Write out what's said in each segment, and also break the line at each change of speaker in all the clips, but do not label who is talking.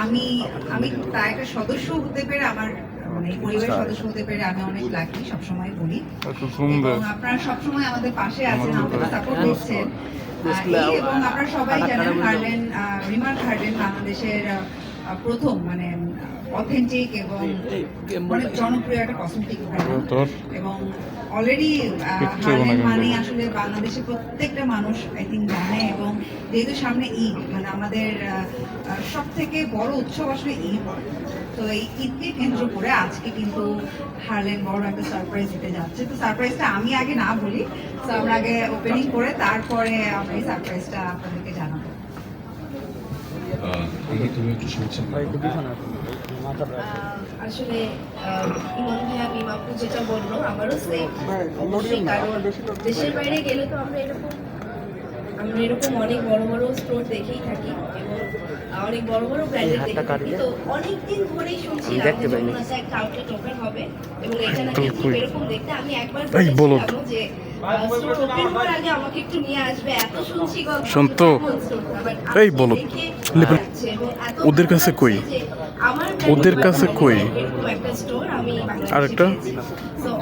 আমি আমি তার একটা সদস্য হতে পেরে আমার মানে এই পরিবারের সদস্য হতে পেরে আমি অনেক লাকি, সবসময় বলি। এবং আপনারা সবসময় আমাদের পাশে আছেন, আমাদের সাপোর্ট দিচ্ছেন। এবং আপনারা সবাই জানেন রিমার্ক হার্ডেন বাংলাদেশের প্রথম মানে অথেন্টিক এবং অনেক জনপ্রিয় একটা কসমেটিক ব্র্যান্ড। এবং অলরেডি হার্লেন মানে আসলে বাংলাদেশের প্রত্যেকটা মানুষ আই থিঙ্ক জানে। এবং যেহেতু সামনে ঈদ, মানে আমাদের সব থেকে বড় উৎসব আসলে ঈদ, তো এই ঈদকে কেন্দ্র করে আজকে কিন্তু হার্লেন বড় একটা সারপ্রাইজ দিতে যাচ্ছে। তো সারপ্রাইজটা আমি আগে না বলি, তো আমরা আগে ওপেনিং করে তারপরে আমরা এই সারপ্রাইজটা আপনাদেরকে জানাবো।
আসলে ইমন ভাইয়া বিমাপু যেটা বললো আমারও সেম অবশ্যই, কারণ দেশের বাইরে গেলে তো আমরা এরকম অনেক বড় বড় স্টোর দেখেই থাকি এবং অনেক বড় বড় ব্র্যান্ডের দেখে থাকি। তো অনেকদিন ধরেই শুনছি একটা আউটলেট ওপেন হবে এবং এটা নাকি খুব এরকম দেখতে। আমি একবার বলেছিলাম যে স্টোর ওপেন হওয়ার আগে আমাকে একটু নিয়ে আসবে, এত শুনছি
শুনতো এই বলো ওদের কাছে কই, ওদের কাছে কই আরেকটা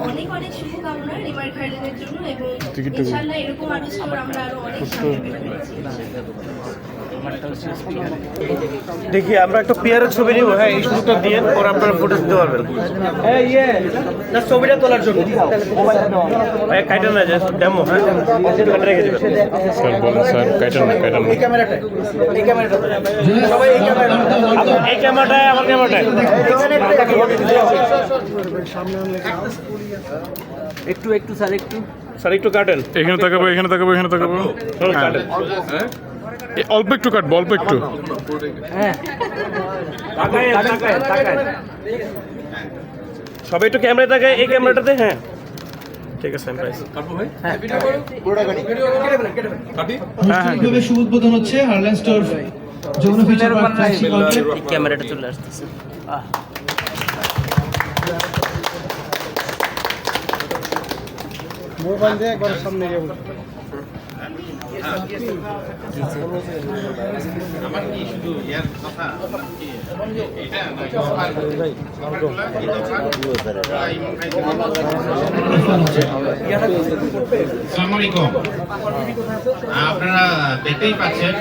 অনেক অনেক শুভকামনা রিমার্ক হার্ডেনের জন্য এবং ইনশাআল্লাহ এরকম আরো স্টোর আমরা আরো অনেক সামনে
দেখি আমরা একটা পেয়ারের ছবি নিব। হ্যাঁ, এই সুযোগটা দিয়ে পরে আপনারা ফটো দিতে পারবেন। হ্যাঁ না, ছবিটা তোলার জন্য ভাই কাইটা না যায় ডেমো। হ্যাঁ, কাটা রেখে দিবেন
স্যার বলেন স্যার কাইটা না
এই ক্যামেরাটা সবাই এই ক্যামেরাটায় আমার ক্যামেরাটায়
একটু স্যার
স্যার একটু কাটেন।
এখানে তাকাবো কাটেন অল্প একটু কাটবো, অল্প একটু।
সবাই একটু ক্যামেরা তাকায় এই ক্যামেরাটাতে। হ্যাঁ ঠিক আছে,
শুভ উদ্বোধন হচ্ছে Harlen store Jamuna future park flagship outlet.
ক্যামেরাটা চলে আসতেছে।
মোবাইল দিয়ে একবার সামনে গিয়ে
আমার কি শুধু ইয়ার কথা এটা আসসালামু আলাইকুম। আপনারা দেখতেই পাচ্ছেন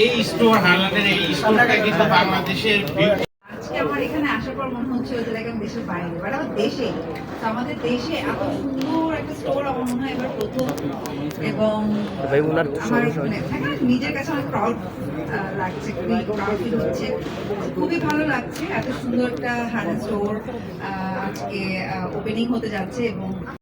এই স্টোর হার্লেনের এই স্টোরটা কিন্তু বাংলাদেশের
আজকে আমার এখানে আসার পর মনে হচ্ছে যে লাইক আমি দেশের বাইরে, বাট আমার দেশে, তো আমাদের দেশে এত সুন্দর একটা স্টোর আমার মনে হয় এবার প্রথম। এবং আমার নিজের কাছে অনেক প্রাউড লাগছে, খুবই প্রাউড ফিল হচ্ছে, খুবই ভালো লাগছে। এত সুন্দর একটা হার্লেন স্টোর আজকে ওপেনিং হতে যাচ্ছে এবং